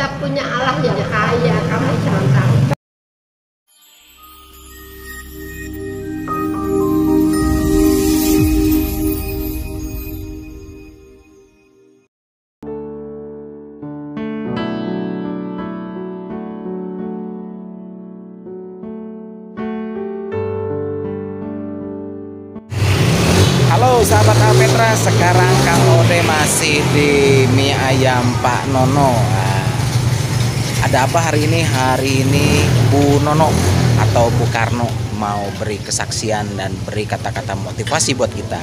kita punya Allah yang kaya, kamu jangan tahu. Halo sahabat Alpetra, sekarang Kang Ode masih di mie ayam Pak Nono. Nah, ada apa hari ini? Hari ini Bu Nono atau Bu Karno mau beri kesaksian dan beri kata-kata motivasi buat kita.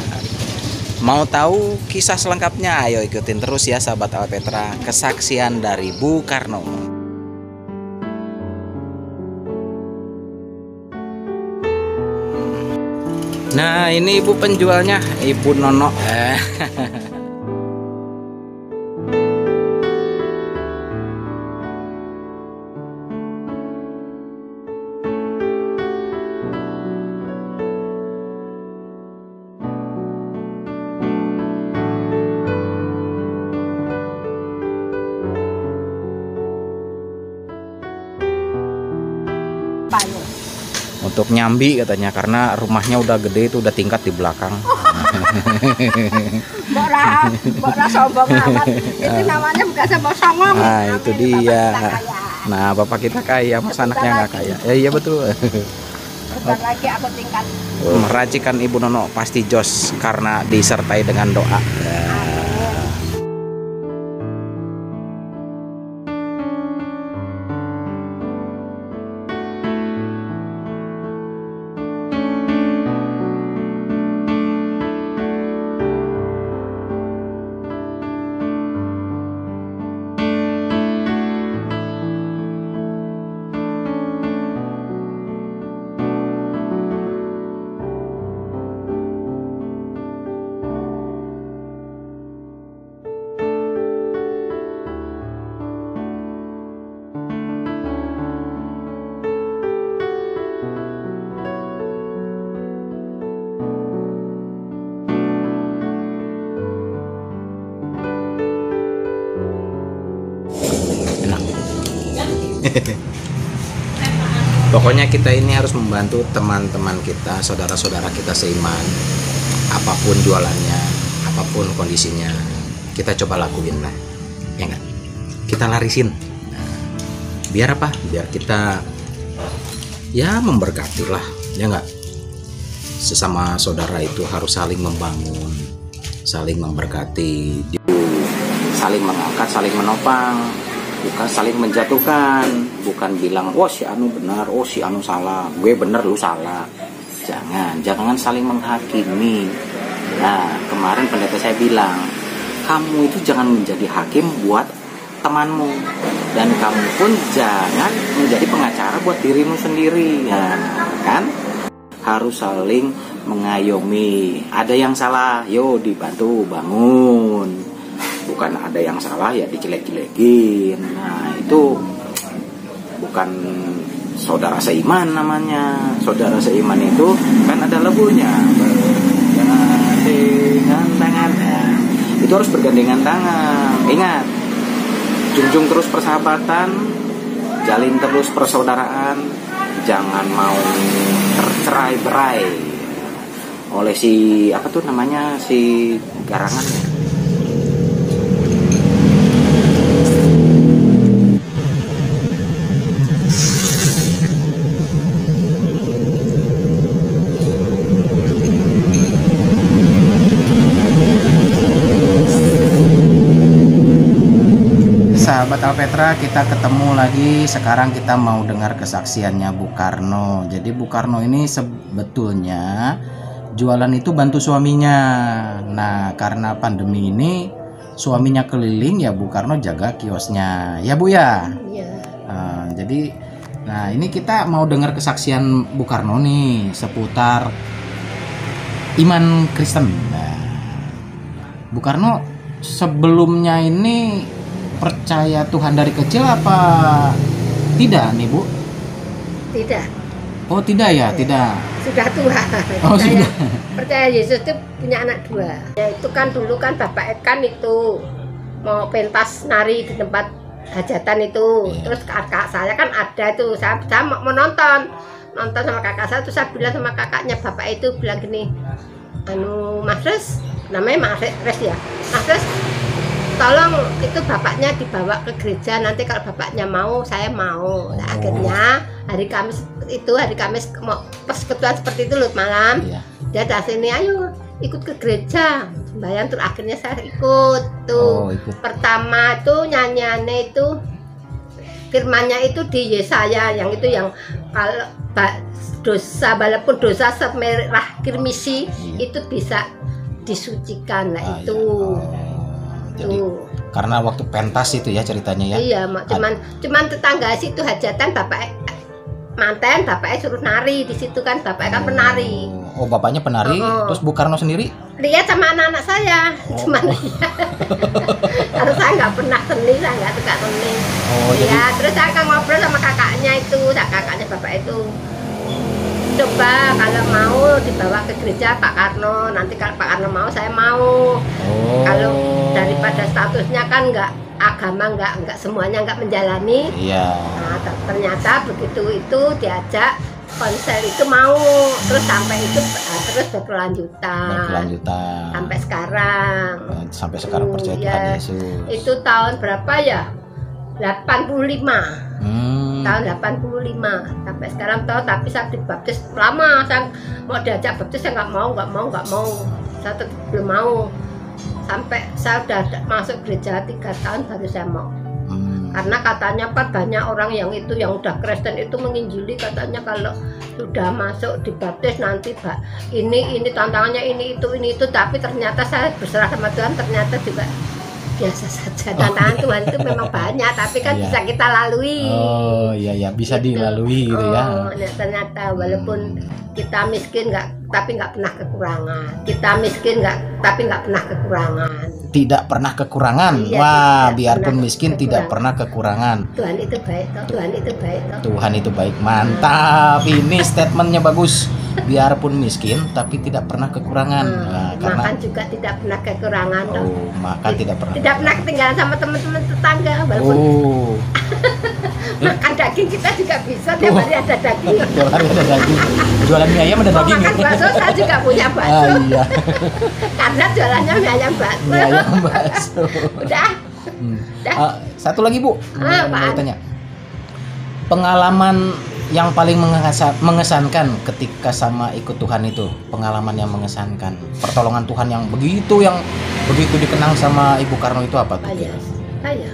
Mau tahu kisah selengkapnya? Ayo ikutin terus ya sahabat Alpetra, kesaksian dari Bu Karno. Nah ini ibu penjualnya, Ibu Nono. Untuk nyambi katanya, karena rumahnya udah gede, itu udah tingkat di belakang. Mbok sombong amat. Itu namanya bukan sombong. Nah itu dia. Nah bapak kita kaya, mas anaknya nggak kaya. Ya iya betul. Bentar lagi aku tingkat. Meracikan Ibu Nono pasti jos karena disertai dengan doa. Pokoknya kita ini harus membantu teman-teman kita, saudara-saudara kita seiman. Apapun jualannya, apapun kondisinya, kita coba lakuin lah, ya nggak? Kita larisin. Nah, biar apa? Biar kita ya memberkati lah, ya nggak? Sesama saudara itu harus saling membangun, saling memberkati, saling mengangkat, saling menopang. Bukan saling menjatuhkan, bukan bilang oh si Anu benar, oh si Anu salah, gue bener lu salah. Jangan saling menghakimi. Nah kemarin pendeta saya bilang, kamu itu jangan menjadi hakim buat temanmu, dan kamu pun jangan menjadi pengacara buat dirimu sendiri. Nah, kan harus saling mengayomi. Ada yang salah, yo dibantu bangun. Bukan ada yang salah ya dijelek-jelekin. Nah itu bukan saudara seiman namanya. Saudara seiman itu kan ada lebunya, bergandengan tangan. Nah, itu harus bergandengan tangan. Ingat, junjung terus persahabatan, jalin terus persaudaraan. Jangan mau tercerai-berai oleh si apa tuh namanya, si garangan. Sahabat Alpetra, kita ketemu lagi. Sekarang kita mau dengar kesaksiannya Bu Karno. Jadi Bu Karno ini sebetulnya jualan itu bantu suaminya. Nah karena pandemi ini suaminya keliling, ya Bu Karno jaga kiosnya. Ya Bu ya. Iya. Jadi nah ini kita mau dengar kesaksian Bu Karno nih seputar iman Kristen. Nah, Bu Karno sebelumnya ini percaya Tuhan dari kecil apa tidak nih Bu? Tidak. Oh tidak ya, tidak. Sudah tua. Oh sudah. Percaya Yesus itu punya anak dua. Ya itu kan dulu kan Bapak Ekan itu mau pentas nari di tempat hajatan itu. Iya. Terus kakak saya kan ada tuh, saya mau nonton sama kakak saya, terus saya bilang sama kakaknya, bapak itu bilang gini, anu Mas Res, namanya Mas Res ya, Mas Res, tolong itu bapaknya dibawa ke gereja, nanti kalau bapaknya mau saya mau. Nah, akhirnya hari Kamis mau persekutuan seperti itu loh malam, Iya. dia dari sini, ayo ikut ke gereja sembahyang, terus akhirnya saya ikut tuh. Ikut. Pertama itu nyanyiannya itu firmannya itu di Yesaya yang itu, yang kalau dosa, walaupun dosa semerah kirmisi, iya, itu bisa disucikan lah Ah, itu. iya. Jadi Tuh. karena waktu pentas itu ya ceritanya ya. Iya, cuman tetangga situ hajatan, bapak manten, bapaknya suruh nari di situ kan, bapaknya kan penari. Oh, bapaknya penari, terus Bu Karno sendiri? Lihat sama anak-anak saya, cuman karena saya nggak pernah seni, saya nggak suka seni. Oh, Ya, jadi terus saya akan ngobrol sama kakaknya itu, kakaknya bapak itu. Coba kalau mau dibawa ke gereja Pak Karno, nanti kalau Pak Karno mau saya mau. Kalau daripada statusnya kan nggak agama, nggak semuanya nggak menjalani. Iya. Nah, ternyata begitu itu diajak konser itu mau, terus sampai itu terus berkelanjutan sampai sekarang. Sampai sekarang percaya Tuhan Yesus. Itu tahun berapa ya? 85. Tahun 85 sampai sekarang tahu, tapi saya dibaptis lama, saya mau diajak baptis saya nggak mau, saya tetap belum mau, sampai saya udah masuk gereja 3 tahun baru saya mau. Karena katanya Pak, banyak orang yang udah Kristen itu menginjili, katanya kalau sudah masuk dibaptis nanti Pak ini tantangannya ini itu, tapi ternyata saya berserah sama Tuhan, ternyata juga biasa saja. Tantangan Tuhan itu memang banyak, tapi kan bisa kita lalui. Oh iya, bisa gitu. dilalui gitu ya. Nah, ternyata walaupun kita miskin tapi nggak pernah kekurangan. Kita miskin tapi nggak pernah kekurangan. Tidak pernah kekurangan. Iya, Wah, tidak biarpun pernah miskin kekurangan. tidak pernah kekurangan. Tuhan itu baik toh. Tuhan itu baik toh. Tuhan itu baik. Mantap. Ini statementnya bagus. Biarpun miskin tapi tidak pernah kekurangan. Nah, karena makan juga tidak pernah kekurangan toh. Makan tidak pernah. Tidak pernah ketinggalan sama teman-teman tetangga, walaupun makan daging kita juga bisa, tiap hari ada daging. Tiap hari ada daging. Jualan mie ayam ada Mau daging. makan bakso, saya juga punya bakso. Iya. Karena jualannya mie ayam bakso. Mie ayam bakso. Udah. Satu lagi Bu, mau apaan? tanya. Pengalaman yang paling mengesankan ketika sama ikut Tuhan itu, pengalaman yang mengesankan, pertolongan Tuhan yang begitu dikenang sama Ibu Karno itu apa tuh? Saya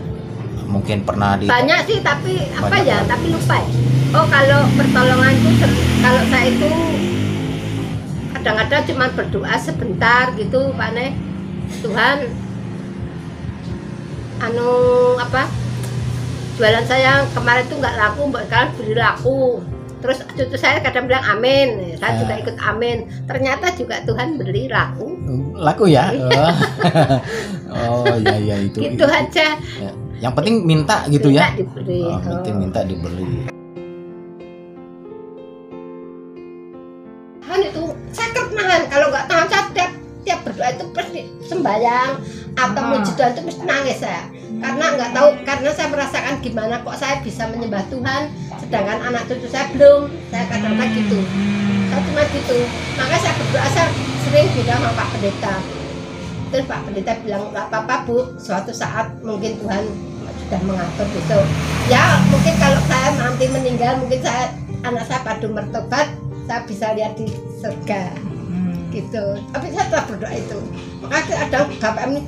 mungkin pernah di banyak sih, tapi apa banyak ya, tapi lupa ya. Oh, kalau pertolongan itu, kalau saya itu kadang-kadang cuma berdoa sebentar gitu Pak Ne, Tuhan jualan saya kemarin tuh nggak laku, mbak kalian beri laku. Terus cucu saya kadang bilang amin, saya juga ikut amin. Ternyata juga Tuhan beri laku ya. Oh iya itu. Gitu aja. Ya. Yang penting minta gitu ya. Diberi. Penting minta diberi. Tuhan itu sakit nahan, kalau nggak tahan saya tiap berdoa itu pasti sembahyang atau muji Tuhan itu mesti nangis saya. Karena nggak tahu, karena saya merasakan gimana kok saya bisa menyembah Tuhan sedangkan anak cucu saya belum. Saya kadang-kadang gitu, saya cuma gitu. Makanya saya berdoa, saya sering bilang sama Pak Pendeta. Terus Pak Pendeta bilang, nggak apa-apa Bu, suatu saat mungkin Tuhan sudah mengatur gitu. Ya mungkin kalau saya nanti meninggal, mungkin anak saya padu mertobat, saya bisa lihat di surga gitu. Tapi saya telah berdoa itu. Makanya ada bapak ini,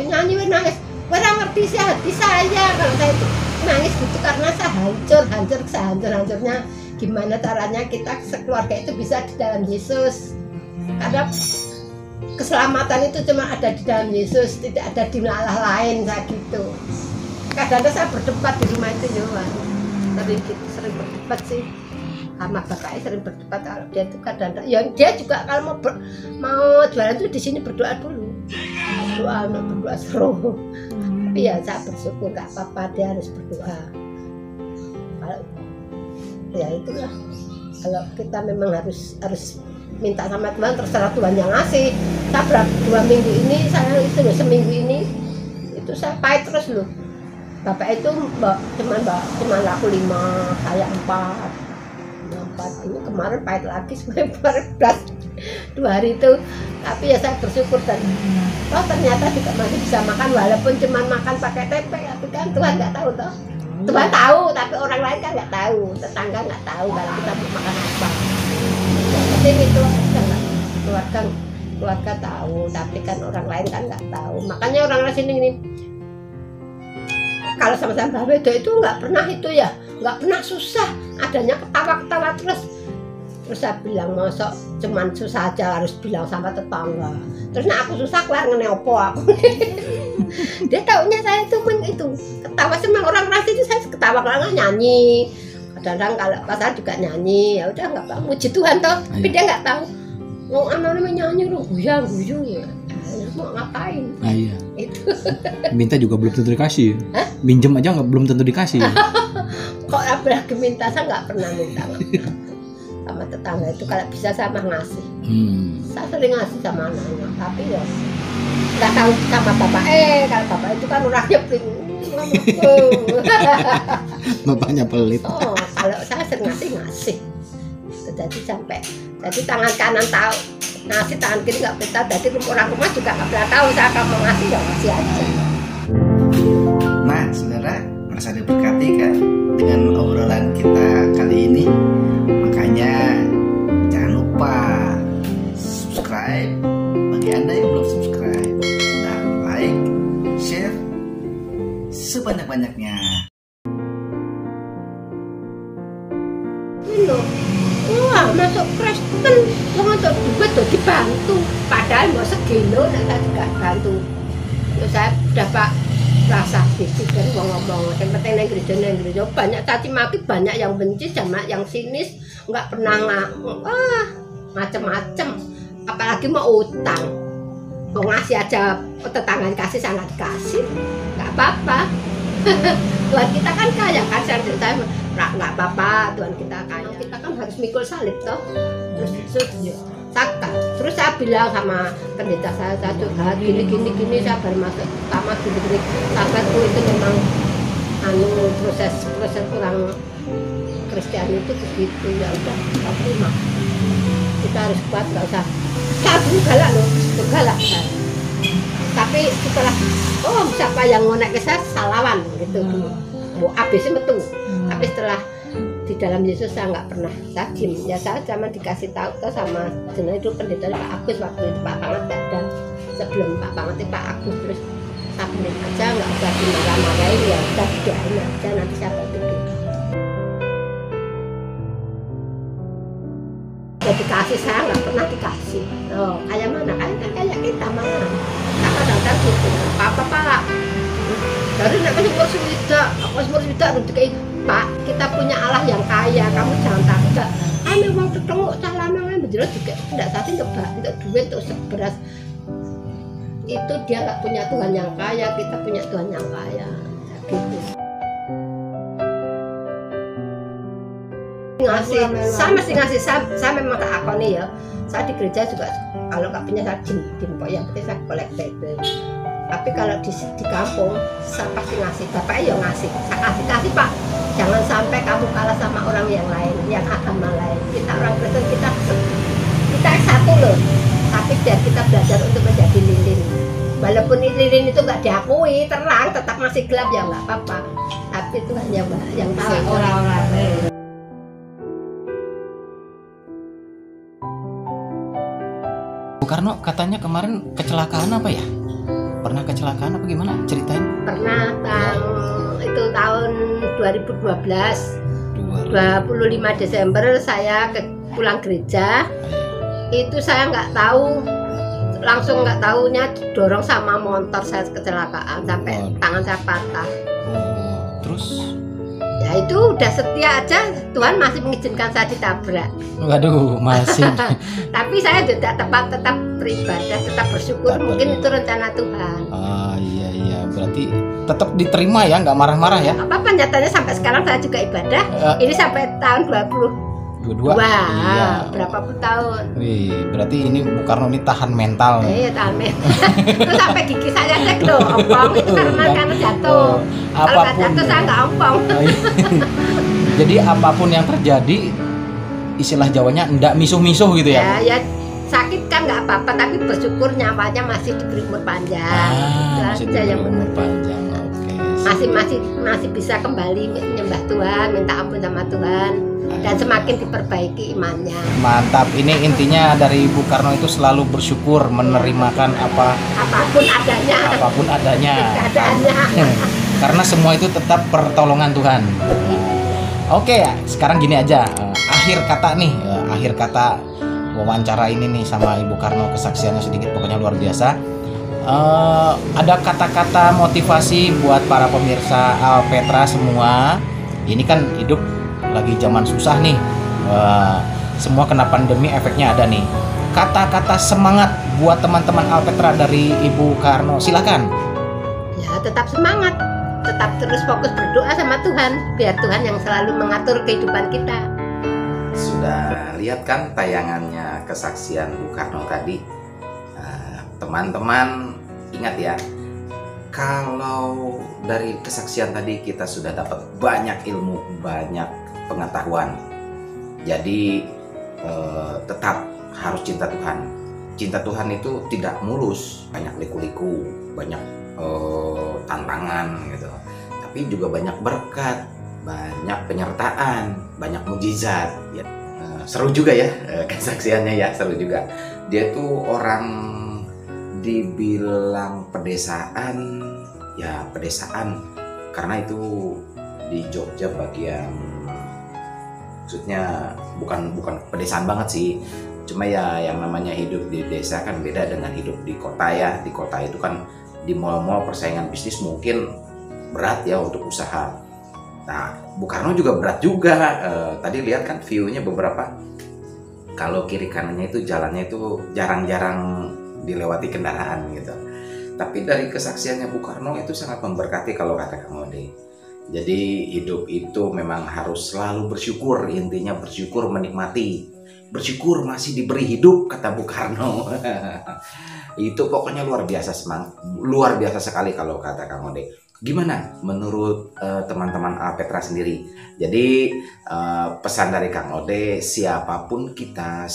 nyanyi nangis. Orang ngerti sih hati saya kalau saya itu nangis gitu, karena saya hancur-hancurnya. Gimana caranya kita sekeluarga itu bisa di dalam Yesus, karena keselamatan itu cuma ada di dalam Yesus, tidak ada di Allah lain. Saya gitu. Kadang-kadang saya berdebat di rumah itu Yohan, sering berdebat sih sama bapaknya, sering berdebat. Kalau dia itu kadang-kadang ya dia juga kalau mau jualan itu di sini berdoa dulu, berdoa seru. Tapi ya saya bersyukur, nggak apa-apa, dia harus berdoa. Kalau ya itulah, kalau kita memang harus minta sama Tuhan, terserah Tuhan yang ngasih. Saya 2 minggu ini, saya itu loh, seminggu ini itu saya pahit terus loh. Bapak itu cuma laku 5, saya 4. Ini kemarin pahit lagi sebenarnya 2 hari itu, tapi ya saya bersyukur dan ternyata juga masih bisa makan walaupun cuma makan pakai tempe, tapi kan Tuhan nggak tahu toh. Tuhan tahu, tapi orang lain kan nggak tahu, tetangga nggak tahu kalau kita mau makan apa. Jadi itu keluarga tahu, tapi kan orang lain kan nggak tahu. Makanya orang sini ini kalau sama-sama beda itu nggak pernah itu ya, nggak pernah susah, adanya ketawa-ketawa terus saya bilang mosok cuman susah aja harus bilang sama tetangga. Terus aku susah keluar ngeneopo aku. Dia taunya saya itu ketawa sama orang ras itu, saya ketawa kalau nyanyi. Kadang-kadang kalau pasar juga nyanyi, ya udah nggak apa, muji Tuhan toh. Tapi dia nggak tahu mau anak-anak nyanyi lu guyang ya. Mau ngapain? Iya. Itu. Minta juga belum tentu dikasih. Hah? Minjem aja belum tentu dikasih. Kok apalagi minta, saya nggak pernah minta. Sama tetangga itu kalau bisa sama ngasih. Saya sering ngasih sama anaknya, tapi ya nggak tahu sama bapak. Kalau bapak itu kan orangnya pelit. Bapaknya pelit. Oh, kalau saya sering ngasih. Jadi tangan kanan tahu ngasih, tangan kiri nggak pernah. Jadi orang rumah juga nggak pernah tahu saya kalau mau ngasih ya ngasih aja. Nah, saudara, merasa diberkati kan dengan obrolan kita kali ini. Makanya jangan lupa subscribe bagi Anda yang belum subscribe, dan like, share sebanyak-banyaknya. Wah, masuk Kristen, wong untuk duit tuh dibantu, padahal mau segino, saya juga bantu. Terus saya dapat rasa sedikit kan ngomong, yang penting neng gereja banyak caci maki, banyak yang benci, banyak yang sinis, nggak pernah macem-macem, apalagi mau utang, mau ngasih aja tetangga dikasih, sana dikasih, nggak apa-apa. Tuhan kita kan kaya kan, saya nggak apa-apa, Tuhan kita kaya. Kita kan harus mikul salib toh. Terus sakat. Terus saya bilang sama pendeta saya curhat gini saya baru masuk pertama gini. Sahabatku itu memang proses orang Kristen itu begitu, ya udah kita terima. Kita harus kuat, nggak usah. Saya galak loh, galak. Tapi setelah siapa yang ngonek ke saya salawan gitu dulu, mau habisnya metu. Tapi setelah di dalam Yesus saya nggak pernah sajim. Ya saya cuma dikasih tahu tuh sama jenis itu pendeta Pak Agus, waktu itu Pak Pangat nggak ada, sebelum Pak Pangat itu Pak Agus. Terus saya bener aja, nggak usah dimarah-marahin, ya udah didoain aja, nanti saya bantu. Jadi kasih saya nggak pernah dikasih. Kayak mana? Kayak kita mana? Kadang-kadang gitu, apa Pak? Dari nak kasih bos tidak, aku bos tidak untuk Pak. Kita punya Allah yang kaya, kamu jangan takut. Memang ketemu salah memang berjelas juga tidak tadi untuk duit, untuk seberas. Itu dia nggak punya Tuhan yang kaya, kita punya Tuhan yang kaya. Gitu. Ngasih, saya mesti ngasih, saya memang tak akoni ya. Saya di gereja juga kalau nggak punya saya dimpok, yang penting saya kolektif. Tapi kalau di kampung saya pasti ngasih, bapak ya ngasih, saya kasih Pak. Jangan sampai kamu kalah sama orang yang lain, yang agama lain. Kita orang Kristen, kita satu loh. Tapi biar kita belajar untuk menjadi lilin. Walaupun lilin itu nggak diakui, terang, tetap masih gelap ya nggak apa-apa. Tapi Tuhan yang tahu orang-orang. Karno katanya kemarin kecelakaan apa ya? Pernah kecelakaan apa gimana? Ceritain. Pernah itu tahun 2012 25 Desember saya pulang gereja. Itu saya nggak tahu, langsung nggak tahunya dorong sama motor, saya kecelakaan sampai tangan saya patah. Terus? Ya itu udah setia aja, Tuhan masih mengizinkan saya ditabrak. Waduh, masih. Tapi saya tidak tetap beribadah, tetap bersyukur. Mungkin itu rencana Tuhan. Iya, berarti tetap diterima ya, nggak marah-marah ya? Apa nyatanya sampai sekarang saya juga ibadah. Ini sampai tahun 22. Iya. Berapa puluh tahun. Wih, berarti ini Bu Karno ini tahan mental nih. Iya, tahan mental. Itu sampai gigi saya cek loh, ompong itu karena jatuh. Kalau nggak jatuh saya nggak ompong. Jadi apapun yang terjadi, istilah Jawanya ndak misuh-misuh gitu ya? Ya sakit kan nggak apa-apa, tapi bersyukur nyawanya masih diberi umur panjang. Masih diberi umur panjang. Oke. Masih bisa kembali menyembah Tuhan, minta ampun sama Tuhan, dan semakin diperbaiki imannya. Mantap. Ini intinya dari Bu Karno itu selalu bersyukur, menerimakan apapun adanya. Keadaannya. Karena semua itu tetap pertolongan Tuhan. Oke ya, sekarang gini aja, akhir kata wawancara ini nih sama Ibu Karno, kesaksiannya sedikit pokoknya luar biasa. Ada kata-kata motivasi buat para pemirsa Alpetra semua. Ini kan hidup lagi zaman susah nih, semua kena pandemi, efeknya ada nih. Kata-kata semangat buat teman-teman Alpetra dari Ibu Karno, silakan. Ya, tetap semangat, tetap terus fokus berdoa sama Tuhan, biar Tuhan yang selalu mengatur kehidupan kita. Sudah lihat kan tayangannya kesaksian Bu Karno tadi? Teman-teman ingat ya, kalau dari kesaksian tadi kita sudah dapat banyak ilmu, banyak pengetahuan. Jadi tetap harus cinta Tuhan. Cinta Tuhan itu tidak mulus, banyak liku-liku, banyak tantangan gitu, tapi juga banyak berkat, banyak penyertaan, banyak mujizat ya. Seru juga ya kesaksiannya ya, seru juga. Dia tuh orang dibilang pedesaan, ya pedesaan karena itu di Jogja bagian, maksudnya bukan pedesaan banget sih, cuma ya yang namanya hidup di desa kan beda dengan hidup di kota ya. Di kota itu kan di mal-mal persaingan bisnis mungkin berat ya untuk usaha. Nah, Bu Karno juga berat juga. Tadi lihat kan view-nya beberapa. Kalau kiri kanannya itu jalannya itu jarang-jarang dilewati kendaraan gitu. Tapi dari kesaksiannya Bu Karno itu sangat memberkati kalau kata Kang Ode. Jadi hidup itu memang harus selalu bersyukur, intinya bersyukur menikmati. Bersyukur masih diberi hidup, kata Bu Karno. Itu pokoknya luar biasa luar biasa sekali kalau kata Kang Ode. Gimana menurut teman-teman Alpetra sendiri? Jadi pesan dari Kang Ode, siapapun kita,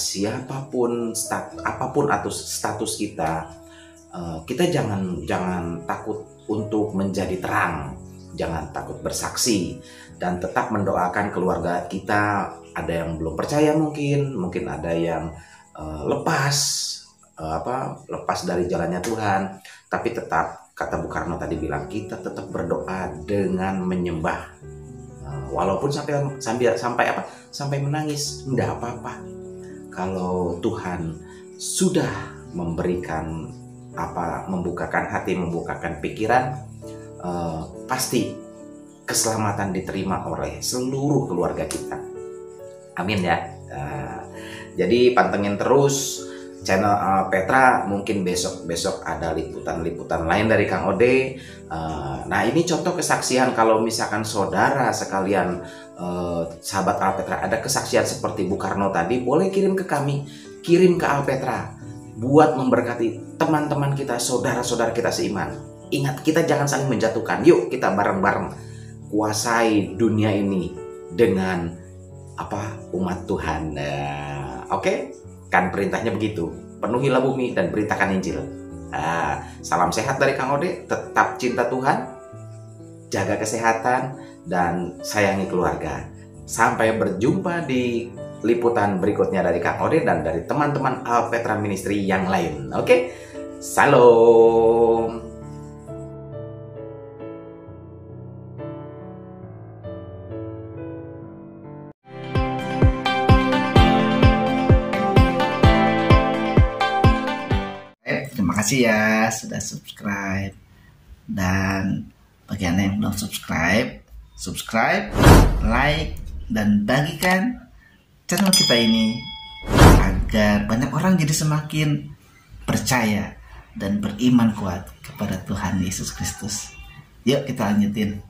apapun status kita, kita jangan takut untuk menjadi terang, jangan takut bersaksi, dan tetap mendoakan keluarga kita. Ada yang belum percaya mungkin ada yang lepas dari jalannya Tuhan, tapi tetap kata Bu Karno tadi bilang, kita tetap berdoa dengan menyembah, walaupun sampai menangis, enggak apa-apa. Kalau Tuhan sudah memberikan membukakan hati, membukakan pikiran, pasti keselamatan diterima oleh seluruh keluarga kita. Amin ya. Jadi pantengin terus channel Petra, mungkin besok ada liputan lain dari Kang Ode. Nah, ini contoh kesaksian. Kalau misalkan saudara sekalian, sahabat Alpetra, ada kesaksian seperti Bu Karno tadi, boleh kirim ke kami, kirim ke Alpetra, buat memberkati teman-teman kita, saudara-saudara kita seiman. Ingat, kita jangan saling menjatuhkan. Yuk kita bareng-bareng kuasai dunia ini dengan umat Tuhan. Oke? Kan perintahnya begitu, penuhilah bumi dan beritakan Injil. Salam sehat dari Kang Ode, tetap cinta Tuhan, jaga kesehatan, dan sayangi keluarga. Sampai berjumpa di liputan berikutnya dari Kang Ode dan dari teman-teman Alpetra Ministry yang lain. Oke? Salam. Terima kasih ya sudah subscribe, dan bagi Anda yang belum subscribe, like, dan bagikan channel kita ini agar banyak orang jadi semakin percaya dan beriman kuat kepada Tuhan Yesus Kristus. Yuk kita lanjutin.